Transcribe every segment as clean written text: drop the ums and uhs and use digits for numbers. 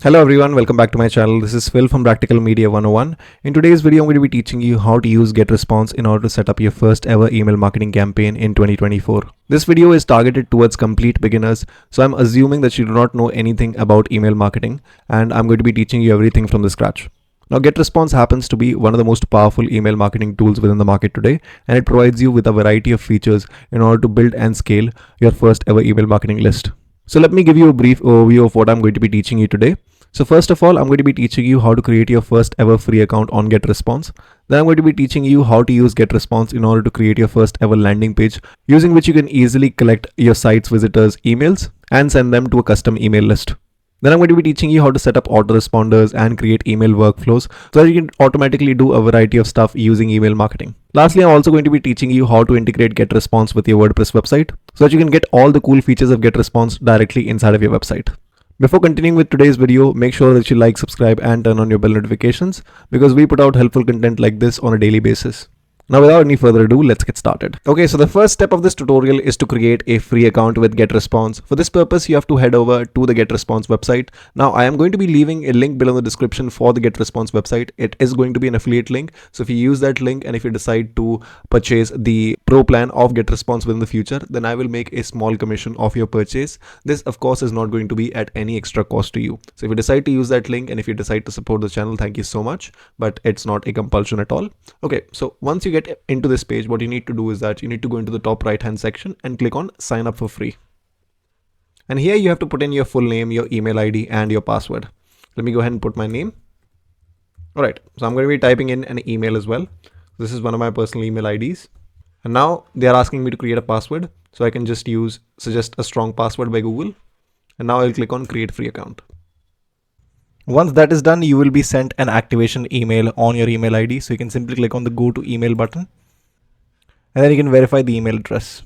Hello everyone, welcome back to my channel. This is Phil from Practical Media 101. In today's video, I'm going to be teaching you how to use GetResponse in order to set up your first ever email marketing campaign in 2024. This video is targeted towards complete beginners, so I'm assuming that you do not know anything about email marketing, and I'm going to be teaching you everything from the scratch. Now, GetResponse happens to be one of the most powerful email marketing tools within the market today, and it provides you with a variety of features in order to build and scale your first ever email marketing list. So let me give you a brief overview of what I'm going to be teaching you today. So first of all, I'm going to be teaching you how to create your first ever free account on GetResponse. Then I'm going to be teaching you how to use GetResponse in order to create your first ever landing page, using which you can easily collect your site's visitors' emails and send them to a custom email list. Then I'm going to be teaching you how to set up autoresponders and create email workflows so that you can automatically do a variety of stuff using email marketing. Lastly, I'm also going to be teaching you how to integrate GetResponse with your WordPress website so that you can get all the cool features of GetResponse directly inside of your website. Before continuing with today's video, make sure that you like, subscribe and turn on your bell notifications because we put out helpful content like this on a daily basis. Now without any further ado, let's get started. Okay, so the first step of this tutorial is to create a free account with GetResponse. For this purpose, you have to head over to the GetResponse website. Now I am going to be leaving a link below in the description for the GetResponse website. It is going to be an affiliate link. So if you use that link and if you decide to purchase the pro plan of GetResponse within the future, then I will make a small commission of your purchase. This of course is not going to be at any extra cost to you. So if you decide to use that link and if you decide to support the channel, thank you so much, but it's not a compulsion at all. Okay, so once you get into this page, what you need to do is that you need to go into the top right hand section and click on sign up for free. And here you have to put in your full name, your email ID and your password. Let me go ahead and put my name. All right, so I'm going to be typing in an email as well. This is one of my personal email IDs. And now they are asking me to create a password. So I can just suggest a strong password by Google. And now I'll click on create free account. Once that is done, you will be sent an activation email on your email ID. So you can simply click on the go to email button and then you can verify the email address.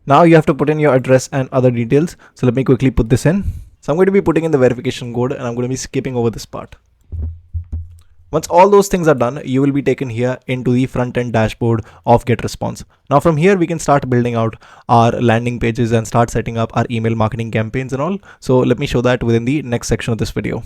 Now you have to put in your address and other details. So let me quickly put this in. So I'm going to be putting in the verification code and I'm going to be skipping over this part. Once all those things are done, you will be taken here into the front end dashboard of GetResponse. Now from here, we can start building out our landing pages and start setting up our email marketing campaigns and all. So let me show that within the next section of this video.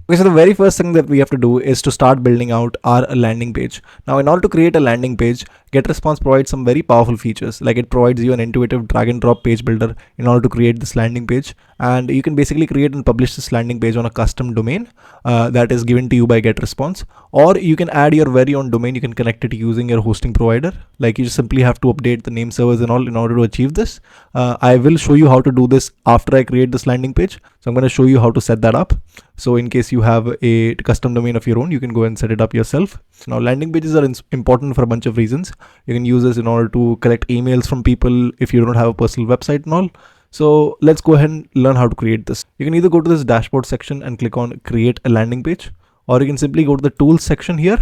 Okay, so the very first thing that we have to do is to start building out our landing page. Now, in order to create a landing page, GetResponse provides some very powerful features. Like it provides you an intuitive drag and drop page builder in order to create this landing page. And you can basically create and publish this landing page on a custom domain that is given to you by GetResponse. Or you can add your very own domain. You can connect it using your hosting provider. Like you just simply have to update the name servers and all in order to achieve this. I will show you how to do this after I create this landing page. So I'm going to show you how to set that up. So in case you have a custom domain of your own, you can go and set it up yourself. Now landing pages are important for a bunch of reasons. You can use this in order to collect emails from people if you don't have a personal website and all. So let's go ahead and learn how to create this. You can either go to this dashboard section and click on create a landing page, or you can simply go to the tools section here.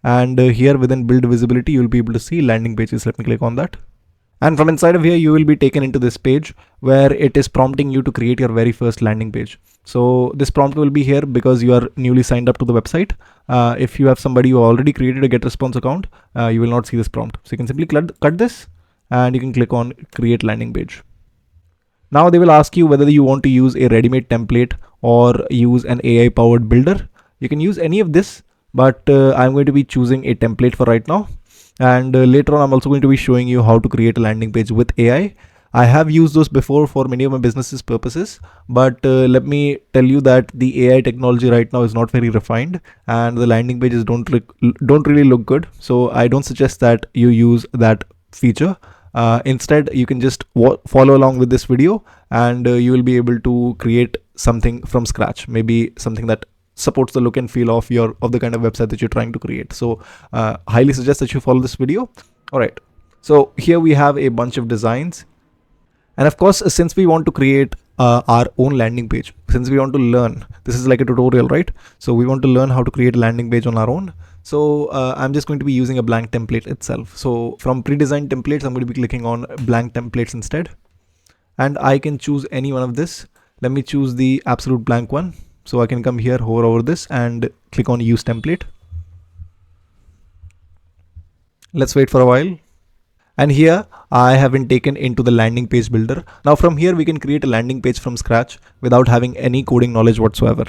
And here within build visibility, you'll be able to see landing pages. Let me click on that. And from inside of here, you will be taken into this page where it is prompting you to create your very first landing page. So this prompt will be here because you are newly signed up to the website. If you have somebody who already created a GetResponse account, you will not see this prompt. So you can simply cut this and you can click on create landing page. Now they will ask you whether you want to use a ready-made template or use an AI powered builder. You can use any of this, but I'm going to be choosing a template for right now. And later on, I'm also going to be showing you how to create a landing page with AI. I have used those before for many of my business's purposes, but let me tell you that the AI technology right now is not very refined and the landing pages don't really look good. So I don't suggest that you use that feature. Instead, you can just follow along with this video and you will be able to create something from scratch, maybe something that supports the look and feel of the kind of website that you're trying to create. So highly suggest that you follow this video. All right, so here we have a bunch of designs, and of course, since we want to create our own landing page, since we want to learn, this is like a tutorial, right? So we want to learn how to create a landing page on our own. So I'm just going to be using a blank template itself. So from pre-designed templates, I'm going to be clicking on blank templates instead, and I can choose any one of this. Let me choose the absolute blank one. So I can come here, hover over this and click on use template. Let's wait for a while. And here I have been taken into the landing page builder. Now from here we can create a landing page from scratch without having any coding knowledge whatsoever.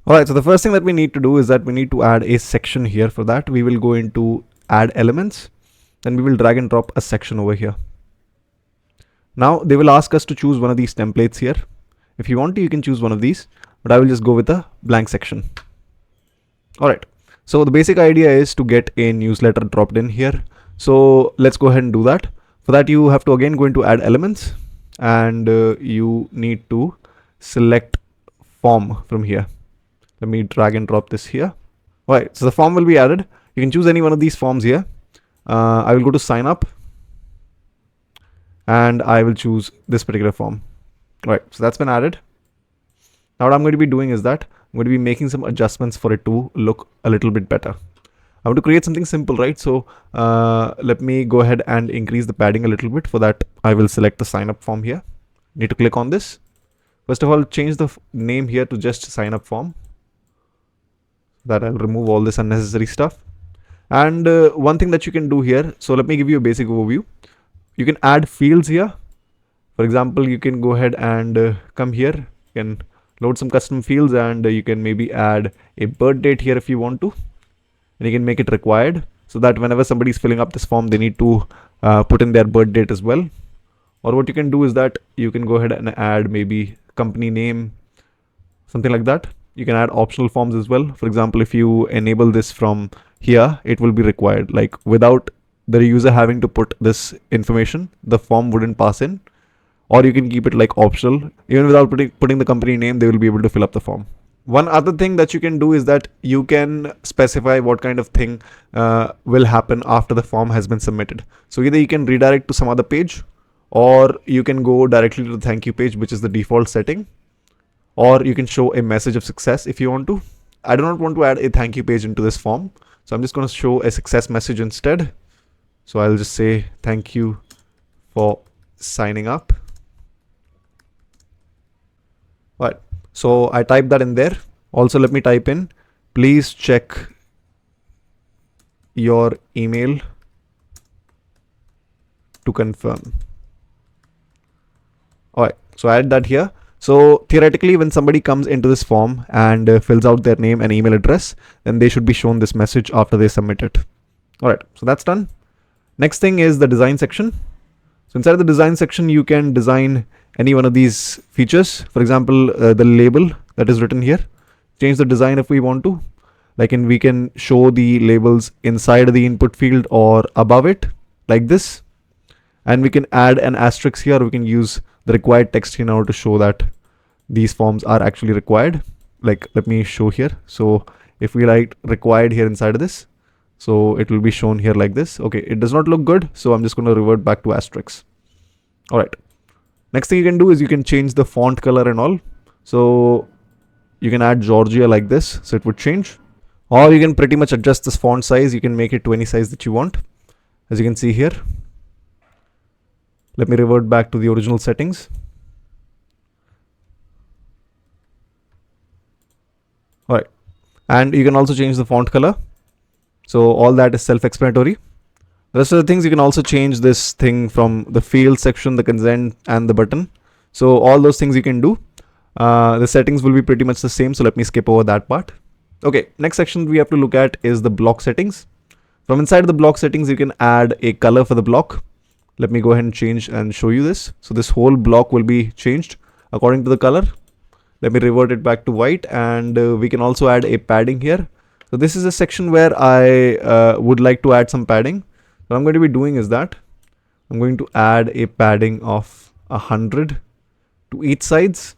Alright, so the first thing that we need to do is that we need to add a section here. For that we will go into add elements, then we will drag and drop a section over here. Now they will ask us to choose one of these templates here. If you want to, you can choose one of these, but I will just go with a blank section. Alright, so the basic idea is to get a newsletter dropped in here. So let's go ahead and do that. For that you have to again go into add elements, and you need to select form from here. Let me drag and drop this here. Alright, so the form will be added. You can choose any one of these forms here. I will go to sign up and I will choose this particular form. Right, so that's been added. Now what I'm going to be doing is that I'm going to be making some adjustments for it to look a little bit better. I want to create something simple, right? So let me go ahead and increase the padding a little bit. For that I will select the sign up form here. Need to click on this. First of all, change the name here to just sign up form. That I'll remove all this unnecessary stuff. And one thing that you can do here, so let me give you a basic overview. You can add fields here. For example, you can go ahead and come here, you can load some custom fields, and you can maybe add a birth date here if you want to, and you can make it required so that whenever somebody is filling up this form, they need to put in their birth date as well. Or what you can do is that you can go ahead and add maybe company name, something like that. You can add optional forms as well. For example, if you enable this from here, it will be required. Like without the user having to put this information, the form wouldn't pass in. Or you can keep it like optional. Even without putting the company name, they will be able to fill up the form. One other thing that you can do is that you can specify what kind of thing will happen after the form has been submitted. So either you can redirect to some other page, or you can go directly to the thank you page, which is the default setting, or you can show a message of success if you want to. I do not want to add a thank you page into this form, so I'm just going to show a success message instead. So I'll just say thank you for signing up. Right, so I typed that in there. Also, let me type in, please check your email to confirm. Alright, so I add that here. So theoretically, when somebody comes into this form and fills out their name and email address, then they should be shown this message after they submit it. Alright, so that's done. Next thing is the design section. So inside the design section, you can design any one of these features. For example, the label that is written here, change the design if we want to. Like we can show the labels inside the input field or above it like this. And we can add an asterisk here. We can use the required text here in order to show that these forms are actually required. Like let me show here. So if we write required here inside of this, so it will be shown here like this. Okay, it does not look good, so I'm just going to revert back to asterisk. All right. Next thing you can do is you can change the font color and all. So you can add Georgia like this, so it would change. Or you can pretty much adjust this font size. You can make it to any size that you want, as you can see here. Let me revert back to the original settings. All right. And you can also change the font color. So all that is self-explanatory. The rest of the things, you can also change this thing from the field section, the consent, and the button. So all those things you can do. The settings will be pretty much the same. So let me skip over that part. Okay, next section we have to look at is the block settings. From inside the block settings, you can add a color for the block. Let me go ahead and change and show you this. So this whole block will be changed according to the color. Let me revert it back to white, and we can also add a padding here. So this is a section where I would like to add some padding. What I'm going to be doing is that I'm going to add a padding of 100 to each sides,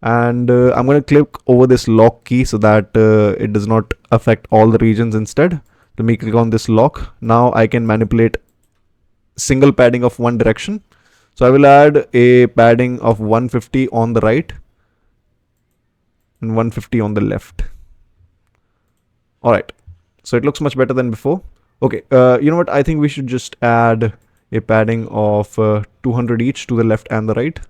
and I'm going to click over this lock key so that it does not affect all the regions instead. Let me click on this lock. Now I can manipulate single padding of one direction. So I will add a padding of 150 on the right and 150 on the left. All right, so it looks much better than before. Okay, you know what? I think we should just add a padding of 200 each to the left and the right.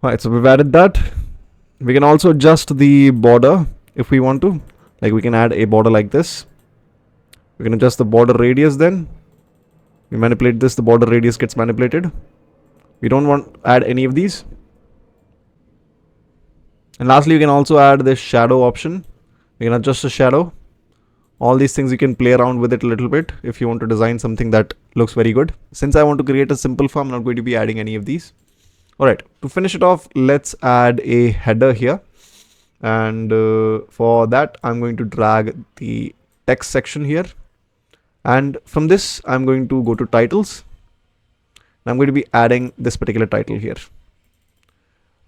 All right, so we've added that. We can also adjust the border if we want to. Like we can add a border like this. We can adjust the border radius then. We manipulate this, the border radius gets manipulated. We don't want to add any of these. And lastly, you can also add this shadow option. You can adjust the shadow. All these things you can play around with it a little bit if you want to design something that looks very good. Since I want to create a simple form, I'm not going to be adding any of these. All right, to finish it off, let's add a header here. And for that, I'm going to drag the text section here. And from this, I'm going to go to titles. I'm going to be adding this particular title here.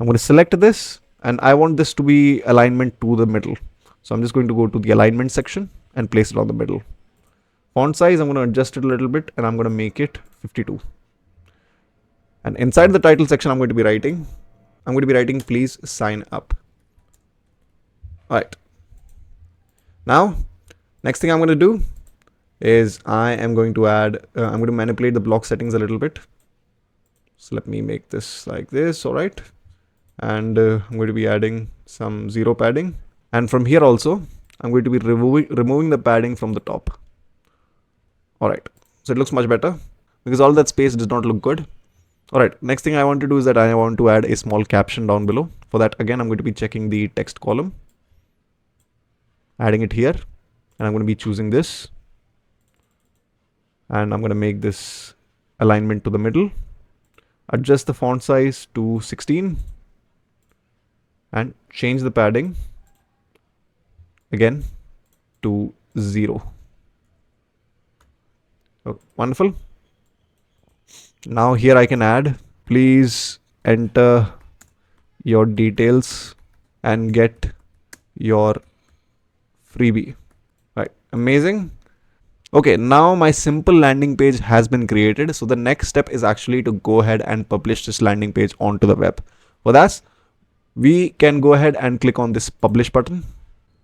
I'm going to select this, and I want this to be alignment to the middle. So I'm just going to go to the alignment section and place it on the middle. Font size, I'm going to adjust it a little bit, and I'm going to make it 52. And inside the title section, I'm going to be writing, please sign up. All right. Now, next thing I'm going to do is I am going to add, I'm going to manipulate the block settings a little bit. So let me make this like this. All right. And I'm going to be adding some zero padding. And from here also, I'm going to be removing the padding from the top. All right. So it looks much better because all that space does not look good. All right. Next thing I want to do is that I want to add a small caption down below. For that, again, I'm going to be checking the text column, adding it here, and I'm going to be choosing this. And I'm going to make this alignment to the middle. Adjust the font size to 16 and change the padding again to 0. Okay, wonderful. Now here I can add, please enter your details and get your freebie. Right, amazing. Okay, now my simple landing page has been created. So the next step is actually to go ahead and publish this landing page onto the web. For that, we can go ahead and click on this publish button.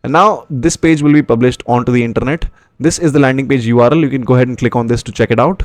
And now this page will be published onto the internet. This is the landing page URL. You can go ahead and click on this to check it out.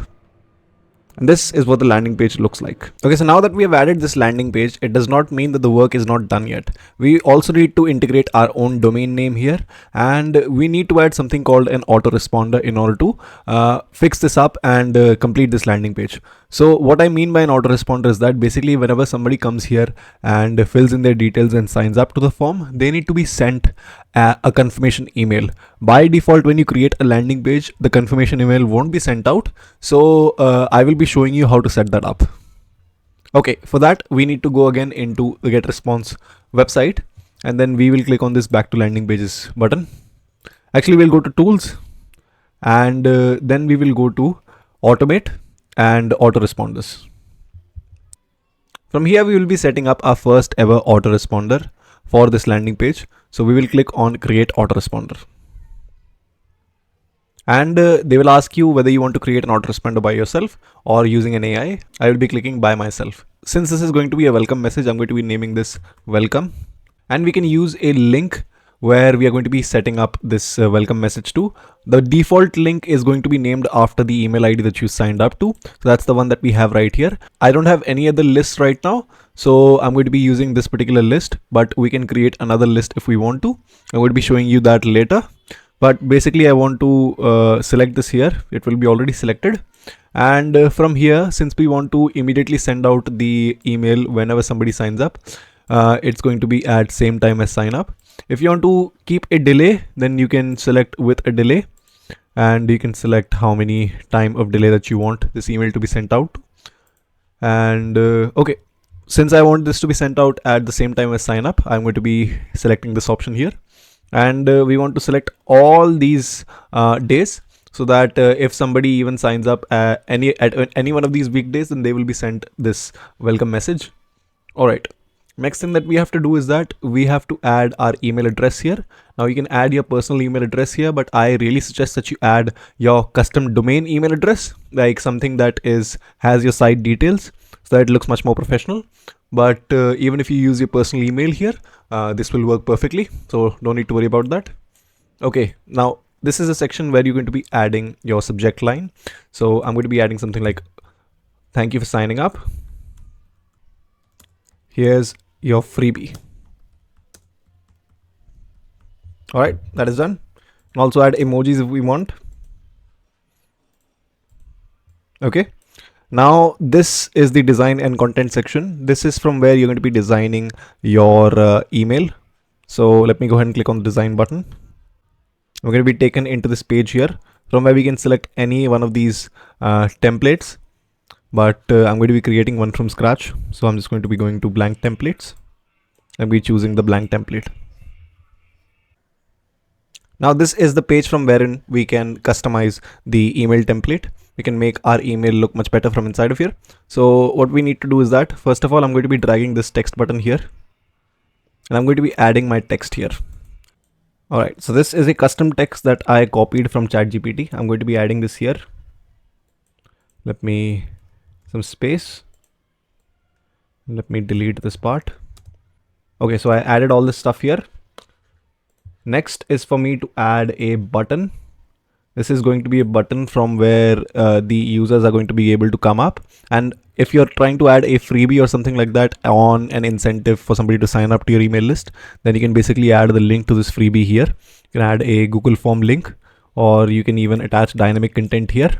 And this is what the landing page looks like. Okay, so now that we have added this landing page, it does not mean that the work is not done yet. We also need to integrate our own domain name here, and we need to add something called an autoresponder in order to fix this up and complete this landing page. So what I mean by an autoresponder is that basically whenever somebody comes here and fills in their details and signs up to the form, they need to be sent a confirmation email. By default, when you create a landing page, the confirmation email won't be sent out. So I will be showing you how to set that up. Okay, for that we need to go again into the GetResponse website, and then we will click on this back to landing pages button. Actually, we'll go to tools, and then we will go to automate and autoresponders. From here, we will be setting up our first ever autoresponder for this landing page. So we will click on create autoresponder. And they will ask you whether you want to create an autoresponder by yourself or using an AI. I will be clicking by myself. Since this is going to be a welcome message, I'm going to be naming this welcome. And we can use a link where we are going to be setting up this welcome message to. The default link is going to be named after the email ID that you signed up to. So that's the one that we have right here. I don't have any other lists right now, so I'm going to be using this particular list, but we can create another list if we want to. I'm going to be showing you that later. But basically I want to select this here. It will be already selected. And from here, since we want to immediately send out the email whenever somebody signs up, it's going to be at same time as sign up. If you want to keep a delay, then you can select with a delay, and you can select how many time of delay that you want this email to be sent out. And okay, since I want this to be sent out at the same time as sign up, I'm going to be selecting this option here. And we want to select all these days, so that if somebody even signs up at any one of these weekdays, then they will be sent this welcome message. All right. Next thing that we have to do is that we have to add our email address here. Now you can add your personal email address here, but I really suggest that you add your custom domain email address, like something that has your site details, so that it looks much more professional. But even if you use your personal email here, this will work perfectly. So don't need to worry about that. Okay, now this is a section where you're going to be adding your subject line. So I'm going to be adding something like, thank you for signing up. Here's your freebie. All right, that is done. And also add emojis if we want. Okay. Now this is the design and content section. This is from where you're going to be designing your email. So let me go ahead and click on the design button. We're going to be taken into this page here from where we can select any one of these templates. But I'm going to be creating one from scratch. So I'm just going to be going to blank templates and be choosing the blank template. Now this is the page from wherein we can customize the email template. We can make our email look much better from inside of here. So what we need to do is that first of all, I'm going to be dragging this text button here and I'm going to be adding my text here. All right, so this is a custom text that I copied from ChatGPT. I'm going to be adding this here. Let me some space. Let me delete this part. Okay, so I added all this stuff here. Next is for me to add a button. This is going to be a button from where the users are going to be able to come up. And if you're trying to add a freebie or something like that on an incentive for somebody to sign up to your email list, then you can basically add the link to this freebie here. You can add a Google form link, or you can even attach dynamic content here.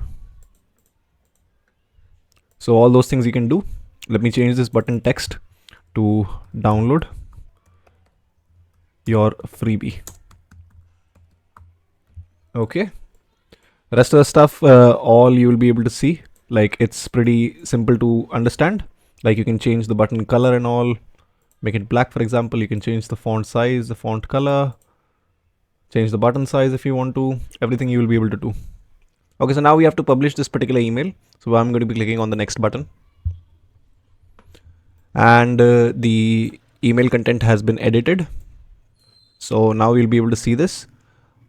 So all those things you can do. Let me change this button text to download your freebie. Okay. Rest of the stuff, all you will be able to see. Like, it's pretty simple to understand. Like, you can change the button color and all, make it black, for example. You can change the font size, the font color, change the button size if you want to. Everything you will be able to do. Okay, so now we have to publish this particular email. So I'm going to be clicking on the next button. And the email content has been edited. So now you'll be able to see this.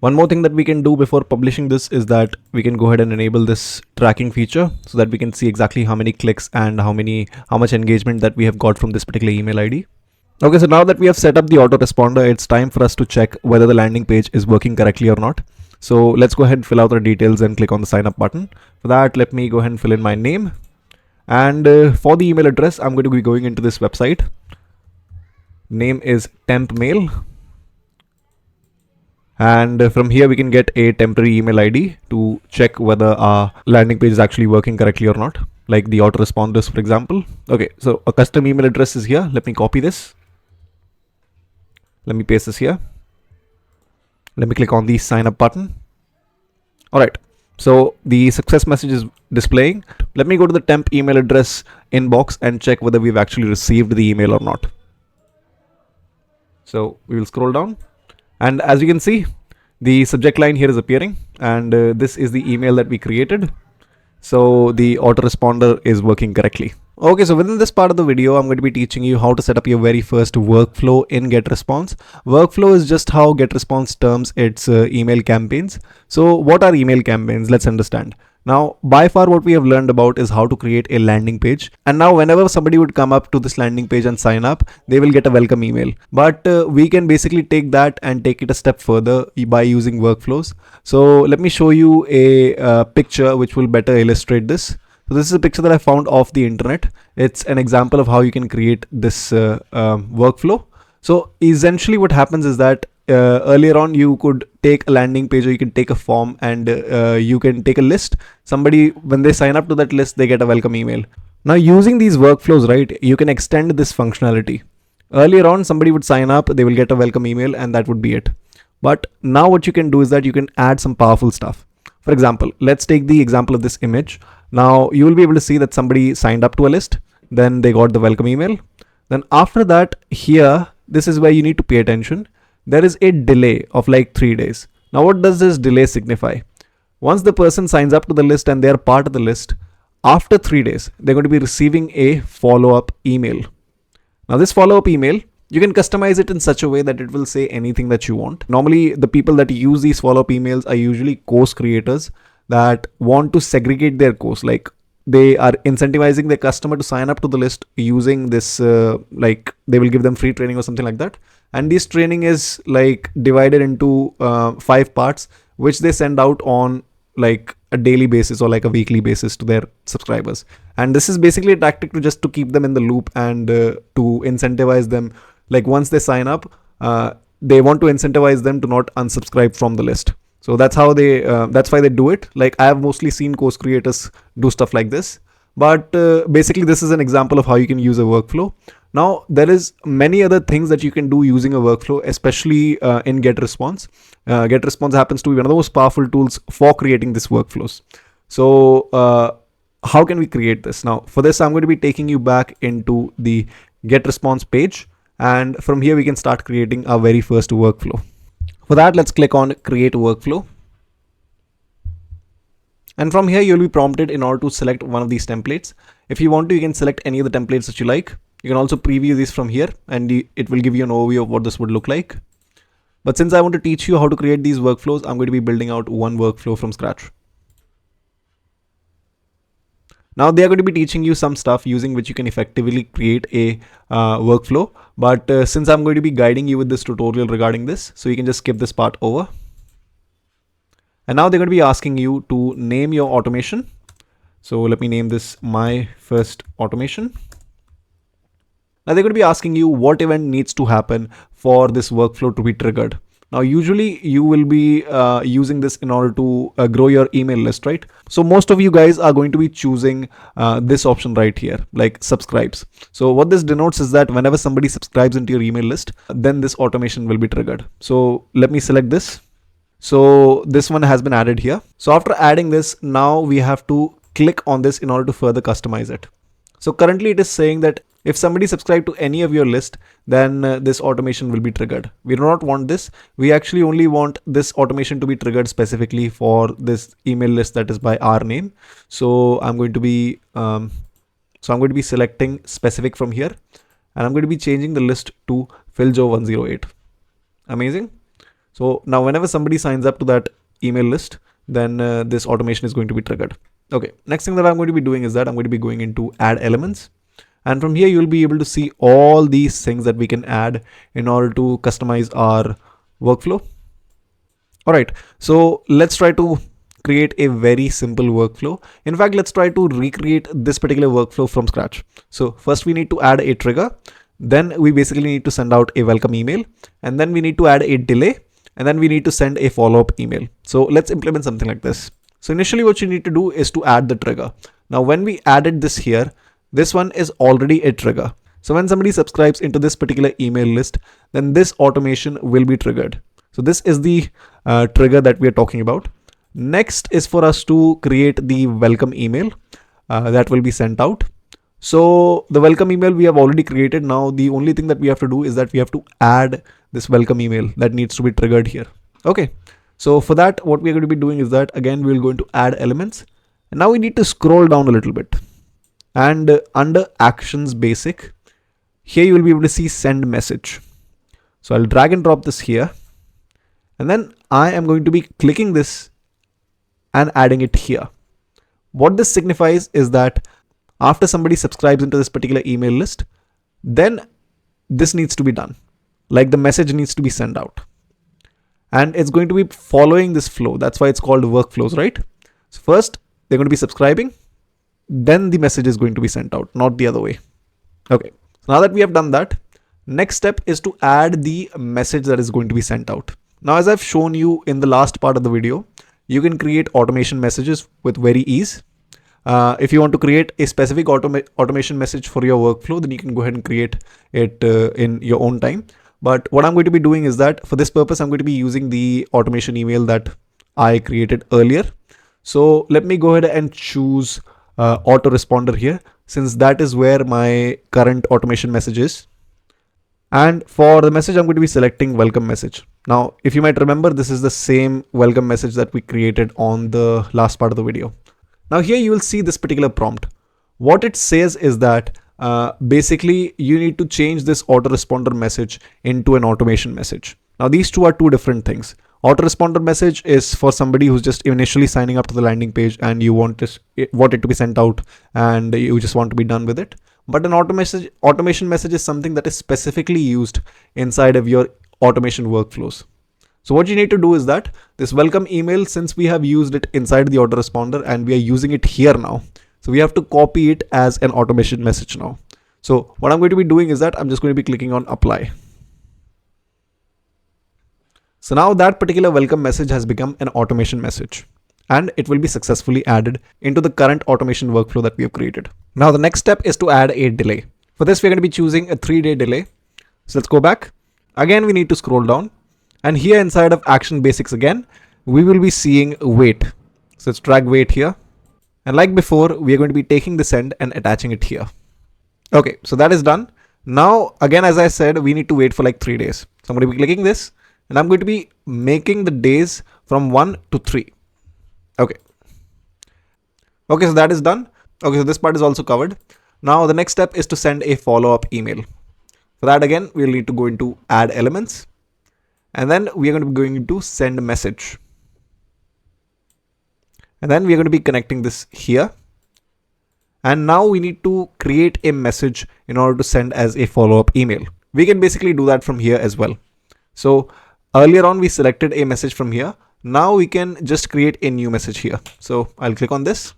One more thing that we can do before publishing this is that we can go ahead and enable this tracking feature so that we can see exactly how many clicks and how much engagement that we have got from this particular email ID. Okay, so now that we have set up the autoresponder, it's time for us to check whether the landing page is working correctly or not. So let's go ahead and fill out the details and click on the sign up button. For that, let me go ahead and fill in my name. And for the email address, I'm going to be going into this website. Name is temp mail. And from here we can get a temporary email ID to check whether our landing page is actually working correctly or not, like the autoresponders, for example. Okay, so a custom email address is here. Let me copy this. Let me paste this here. Let me click on the sign up button. All right, so the success message is displaying. Let me go to the temp email address inbox and check whether we've actually received the email or not. So we will scroll down. And as you can see, the subject line here is appearing, and this is the email that we created. So the autoresponder is working correctly. Okay, so within this part of the video, I'm going to be teaching you how to set up your very first workflow in GetResponse. Workflow is just how GetResponse terms its email campaigns. So what are email campaigns? Let's understand. Now, by far what we have learned about is how to create a landing page. And now whenever somebody would come up to this landing page and sign up, they will get a welcome email. But we can basically take that and take it a step further by using workflows. So let me show you a picture which will better illustrate this. So this is a picture that I found off the internet. It's an example of how you can create this workflow. So essentially what happens is that earlier on you could take a landing page, or you can take a form, and you can take a list. Somebody, when they sign up to that list, they get a welcome email. Now using these workflows, right, you can extend this functionality. Earlier on, somebody would sign up, they will get a welcome email, and that would be it. But now what you can do is that you can add some powerful stuff. For example, let's take the example of this image. Now you will be able to see that somebody signed up to a list, then they got the welcome email. Then after that, here, this is where you need to pay attention. There is a delay of like 3 days. Now what does this delay signify? Once the person signs up to the list and they are part of the list, after 3 days, they're going to be receiving a follow-up email. Now this follow-up email, you can customize it in such a way that it will say anything that you want. Normally, the people that use these follow-up emails are usually course creators that want to segregate their course. Like, they are incentivizing their customer to sign up to the list using this, like they will give them free training or something like that. And this training is like divided into 5 parts, which they send out on like a daily basis or like a weekly basis to their subscribers. And this is basically a tactic to just to keep them in the loop and to incentivize them. Like once they sign up, they want to incentivize them to not unsubscribe from the list. So that's why they do it. Like, I have mostly seen course creators do stuff like this, but basically this is an example of how you can use a workflow. Now there is many other things that you can do using a workflow, especially in GetResponse. GetResponse happens to be one of the most powerful tools for creating these workflows. So how can we create this? Now for this, I'm going to be taking you back into the GetResponse page, and from here we can start creating our very first workflow. For that, let's click on create workflow. And from here, you'll be prompted in order to select one of these templates. If you want to, you can select any of the templates that you like. You can also preview this from here, and it will give you an overview of what this would look like. But since I want to teach you how to create these workflows, I'm going to be building out one workflow from scratch. Now they are going to be teaching you some stuff using which you can effectively create a workflow. But since I'm going to be guiding you with this tutorial regarding this, so you can just skip this part over. And now they're going to be asking you to name your automation. So let me name this my first automation. Now they're going to be asking you what event needs to happen for this workflow to be triggered. Now, usually you will be using this in order to grow your email list, right? So most of you guys are going to be choosing this option right here, like subscribes. So what this denotes is that whenever somebody subscribes into your email list, then this automation will be triggered. So let me select this. So this one has been added here. So after adding this, now we have to click on this in order to further customize it. So currently it is saying that if somebody subscribed to any of your list, then this automation will be triggered. We do not want this. We actually only want this automation to be triggered specifically for this email list that is by our name. So I'm going to be selecting specific from here, and I'm going to be changing the list to philjo108. Amazing. So now whenever somebody signs up to that email list, then this automation is going to be triggered. Okay, next thing that I'm going to be doing is that I'm going to be going into add elements. And from here, you'll be able to see all these things that we can add in order to customize our workflow. All right, so let's try to create a very simple workflow. In fact, let's try to recreate this particular workflow from scratch. So first we need to add a trigger. Then we basically need to send out a welcome email, and then we need to add a delay, and then we need to send a follow-up email. So let's implement something like this. So initially what you need to do is to add the trigger. Now when we added this here, this one is already a trigger. So when somebody subscribes into this particular email list, then this automation will be triggered. So this is the trigger that we are talking about. Next is for us to create the welcome email that will be sent out. So the welcome email we have already created. Now the only thing that we have to do is that we have to add this welcome email that needs to be triggered here. Okay. So for that, what we're going to be doing is that again, we'll go into add elements, and now we need to scroll down a little bit, and under actions basic, here you will be able to see send message. So I'll drag and drop this here, and then I am going to be clicking this and adding it here. What this signifies is that after somebody subscribes into this particular email list, then this needs to be done. Like the message needs to be sent out. And it's going to be following this flow. That's why it's called workflows, right? So first, they're going to be subscribing. Then the message is going to be sent out, not the other way. Okay. So now that we have done that, next step is to add the message that is going to be sent out. Now, as I've shown you in the last part of the video, you can create automation messages with very ease. If you want to create a specific automation message for your workflow, then you can go ahead and create it in your own time. But what I'm going to be doing is that for this purpose, I'm going to be using the automation email that I created earlier. So let me go ahead and choose autoresponder here, since that is where my current automation message is. And for the message, I'm going to be selecting welcome message. Now, if you might remember, this is the same welcome message that we created on the last part of the video. Now here you will see this particular prompt. What it says is that basically you need to change this autoresponder message into an automation message. Now these two are two different things. Autoresponder message is for somebody who's just initially signing up to the landing page and you want it to be sent out and you just want to be done with it. But an automation message is something that is specifically used inside of your automation workflows. So what you need to do is that this welcome email, since we have used it inside the autoresponder and we are using it here now, so we have to copy it as an automation message now. So what I'm going to be doing is that I'm just going to be clicking on apply. So now that particular welcome message has become an automation message, and it will be successfully added into the current automation workflow that we have created. Now the next step is to add a delay. For this, we're going to be choosing a 3-day delay. So let's go back. Again, we need to scroll down, and here inside of action basics again, we will be seeing wait. So let's drag wait here. And like before, we are going to be taking the send and attaching it here. Okay, so that is done. Now, again, as I said, we need to wait for like 3 days. So I'm going to be clicking this, and I'm going to be making the days from 1 to 3. Okay. Okay, so that is done. Okay, so this part is also covered. Now the next step is to send a follow-up email. For that, again, we'll need to go into add elements, and then we are going to be going into send message. And then we are going to be connecting this here. And now we need to create a message in order to send as a follow-up email. We can basically do that from here as well. So earlier on, we selected a message from here. Now we can just create a new message here. So I'll click on this,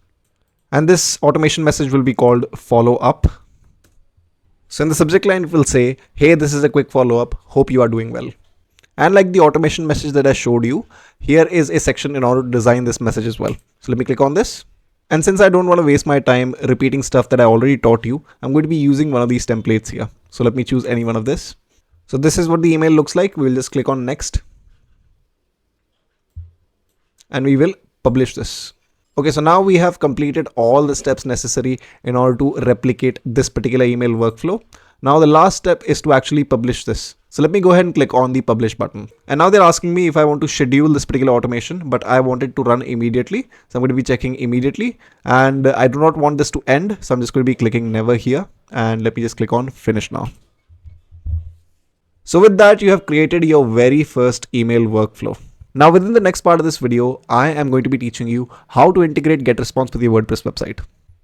and this automation message will be called follow up. So in the subject line, it will say, hey, this is a quick follow-up. Hope you are doing well. And like the automation message that I showed you, here is a section in order to design this message as well. So let me click on this. And since I don't want to waste my time repeating stuff that I already taught you, I'm going to be using one of these templates here. So let me choose any one of this. So this is what the email looks like. We'll just click on next, and we will publish this. Okay, so now we have completed all the steps necessary in order to replicate this particular email workflow. Now the last step is to actually publish this. So let me go ahead and click on the publish button. And now they're asking me if I want to schedule this particular automation, but I want it to run immediately. So I'm going to be checking immediately, and I do not want this to end. So I'm just going to be clicking never here, and let me just click on finish now. So with that, you have created your very first email workflow. Now within the next part of this video, I am going to be teaching you how to integrate GetResponse with your WordPress website.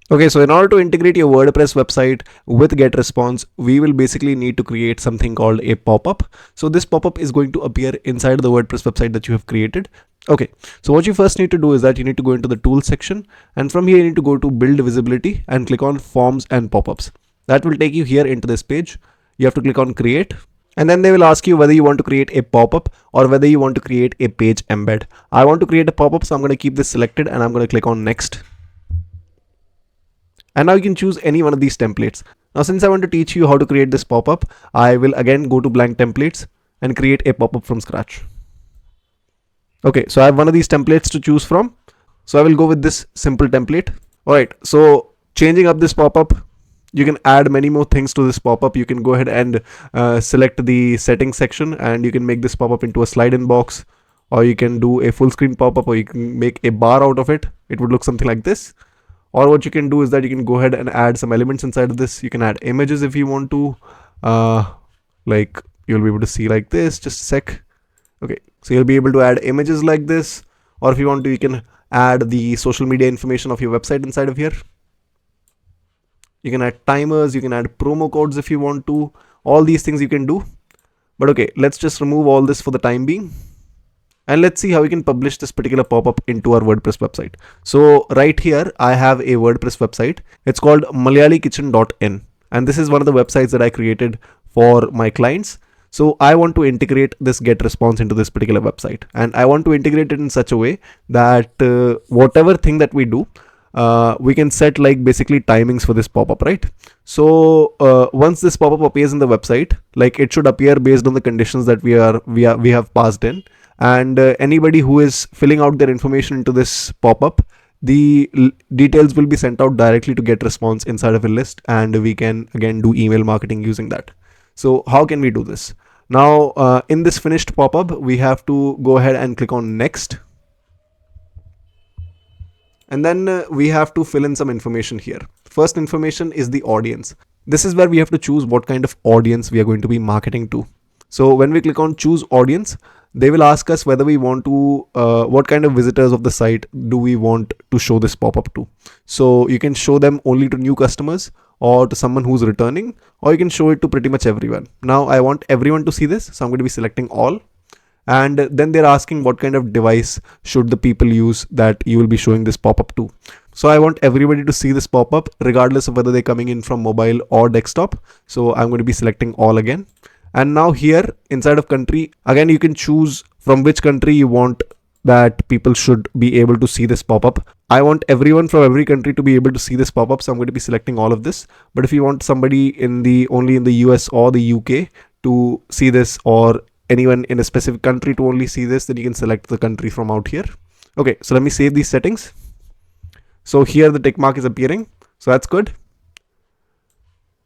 Okay, so in order to integrate your WordPress website with GetResponse, we will basically need to create something called a pop-up. So this pop-up is going to appear inside the WordPress website that you have created. Okay, so what you first need to do is that you need to go into the tools section, and from here you need to go to build visibility and click on forms and pop-ups. That will take you here into this page. You have to click on create, and then they will ask you whether you want to create a pop-up or whether you want to create a page embed. I want to create a pop-up, so I'm going to keep this selected, and I'm going to click on next. And now you can choose any one of these templates. Now, since I want to teach you how to create this pop-up, I will again go to blank templates and create a pop-up from scratch. Okay, so I have one of these templates to choose from. So I will go with this simple template. All right, so changing up this pop-up, you can add many more things to this pop-up. You can go ahead and select the settings section, and you can make this pop-up into a slide-in box, or you can do a full screen pop-up, or you can make a bar out of it. It would look something like this. Or what you can do is that you can go ahead and add some elements inside of this. You can add images if you want to, like you'll be able to see like this, just a sec. Okay, so you'll be able to add images like this, or if you want to, you can add the social media information of your website inside of here. You can add timers, you can add promo codes if you want to. All these things you can do. But okay, let's just remove all this for the time being. And let's see how we can publish this particular pop-up into our WordPress website. So right here, I have a WordPress website. It's called malyalikitchen.in. And this is one of the websites that I created for my clients. So I want to integrate this GetResponse into this particular website. And I want to integrate it in such a way that whatever thing that we do, we can set like basically timings for this pop-up, right? So once this pop-up appears in the website, like it should appear based on the conditions that we have passed in. And anybody who is filling out their information into this pop-up, the details will be sent out directly to GetResponse inside of a list, and we can again do email marketing using that. So how can we do this? Now in this finished pop-up, we have to go ahead and click on next. And then we have to fill in some information here. First information is the audience. This is where we have to choose what kind of audience we are going to be marketing to. So when we click on choose audience, they will ask us whether we want to, what kind of visitors of the site do we want to show this pop-up to. So you can show them only to new customers or to someone who's returning, or you can show it to pretty much everyone. Now I want everyone to see this, so I'm going to be selecting all. And then they're asking what kind of device should the people use that you will be showing this pop-up to. So I want everybody to see this pop-up regardless of whether they're coming in from mobile or desktop. So I'm going to be selecting all again. And now here inside of country, again you can choose from which country you want that people should be able to see this pop-up. I want everyone from every country to be able to see this pop-up, so I'm going to be selecting all of this. But if you want somebody only in the US or the UK to see this, or anyone in a specific country to only see this, then you can select the country from out here. Okay, so let me save these settings. So here the tick mark is appearing, so that's good.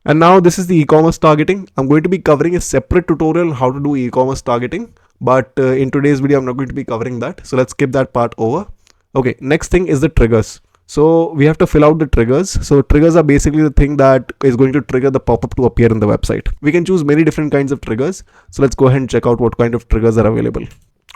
And now this is the e-commerce targeting. I'm going to be covering a separate tutorial on how to do e-commerce targeting, but in today's video I'm not going to be covering that, so let's skip that part over. Okay, next thing is the triggers. So we have to fill out the triggers. So triggers are basically the thing that is going to trigger the pop-up to appear in the website. We can choose many different kinds of triggers, so let's go ahead and check out what kind of triggers are available.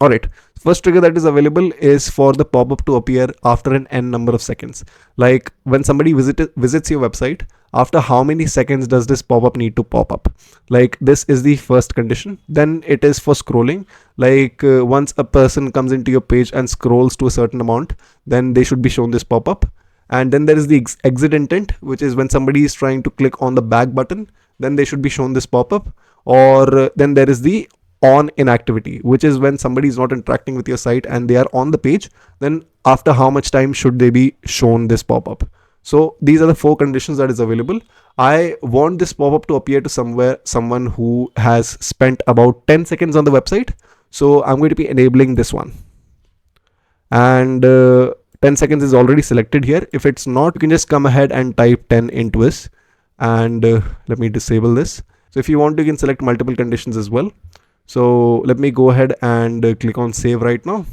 Alright, first trigger that is available is for the pop-up to appear after an n number of seconds. Like when somebody visits your website, after how many seconds does this pop-up need to pop up? Like this is the first condition. Then it is for scrolling. Like once a person comes into your page and scrolls to a certain amount, then they should be shown this pop-up. And then there is the exit intent, which is when somebody is trying to click on the back button, then they should be shown this pop-up. Or then there is the on inactivity, which is when somebody is not interacting with your site and they are on the page, then after how much time should they be shown this pop-up. So these are the 4 conditions that is available. I want this pop-up to appear to someone who has spent about 10 seconds on the website, so I'm going to be enabling this one. And 10 seconds is already selected here. If it's not, you can just come ahead and type 10 into this, and let me disable this. So if you want to, you can select multiple conditions as well. So let me go ahead and click on save right now.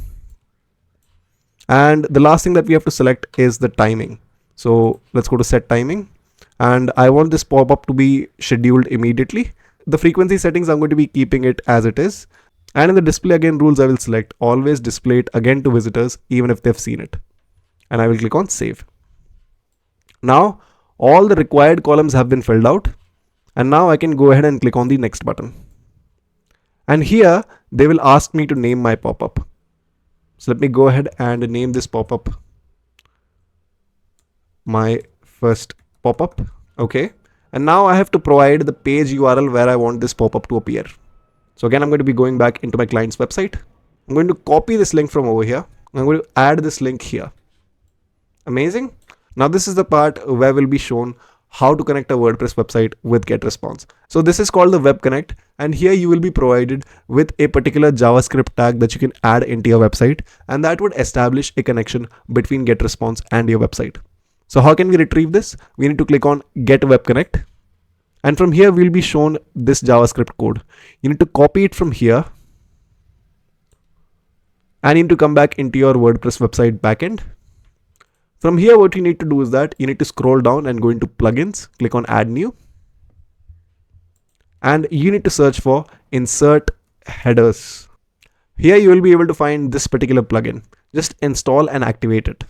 And the last thing that we have to select is the timing. So let's go to set timing, and I want this pop-up to be scheduled immediately. The frequency settings, I'm going to be keeping it as it is. And in the display again rules, I will select always display it again to visitors even if they've seen it. And I will click on save. Now all the required columns have been filled out, and now I can go ahead and click on the next button. And here they will ask me to name my pop-up. So let me go ahead and name this pop-up my first pop-up. Okay. And now I have to provide the page URL where I want this pop-up to appear. So again, I'm going to be going back into my client's website. I'm going to copy this link from over here. I'm going to add this link here. Amazing. Now this is the part where we'll be shown how to connect a WordPress website with GetResponse. So this is called the Web Connect, and here you will be provided with a particular JavaScript tag that you can add into your website, and that would establish a connection between GetResponse and your website. So how can we retrieve this? We need to click on Get Web Connect, and from here we'll be shown this JavaScript code. You need to copy it from here, and you need to come back into your WordPress website backend. From here, what you need to do is that you need to scroll down and go into plugins, click on add new, and you need to search for insert headers. Here you will be able to find this particular plugin. Just install and activate it.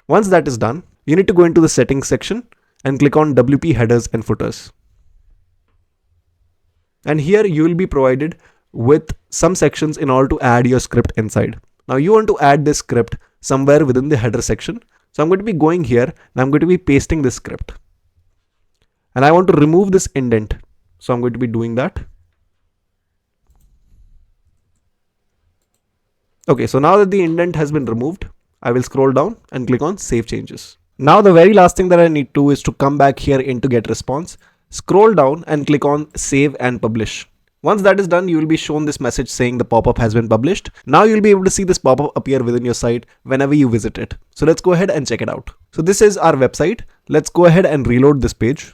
Once that is done, you need to go into the settings section and click on WP headers and footers. And here you will be provided with some sections in order to add your script inside. Now you want to add this script somewhere within the header section. So I'm going to be going here and I'm going to be pasting this script. And I want to remove this indent. So I'm going to be doing that. Okay, so now that the indent has been removed, I will scroll down and click on Save Changes. Now the very last thing that I need to do is to come back here into GetResponse, scroll down and click on Save and Publish. Once that is done, you will be shown this message saying the pop-up has been published. Now you'll be able to see this pop-up appear within your site whenever you visit it. So let's go ahead and check it out. So this is our website. Let's go ahead and reload this page.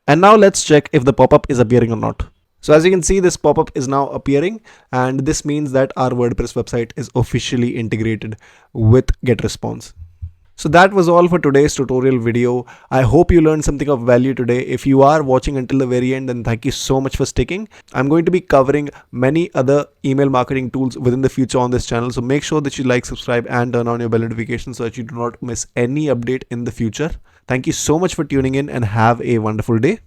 And now let's check if the pop-up is appearing or not. So as you can see, this pop-up is now appearing, and this means that our WordPress website is officially integrated with GetResponse. So that was all for today's tutorial video. I hope you learned something of value today. If you are watching until the very end, then thank you so much for sticking. I'm going to be covering many other email marketing tools within the future on this channel. So make sure that you like, subscribe, and turn on your bell notifications so that you do not miss any update in the future. Thank you so much for tuning in and have a wonderful day.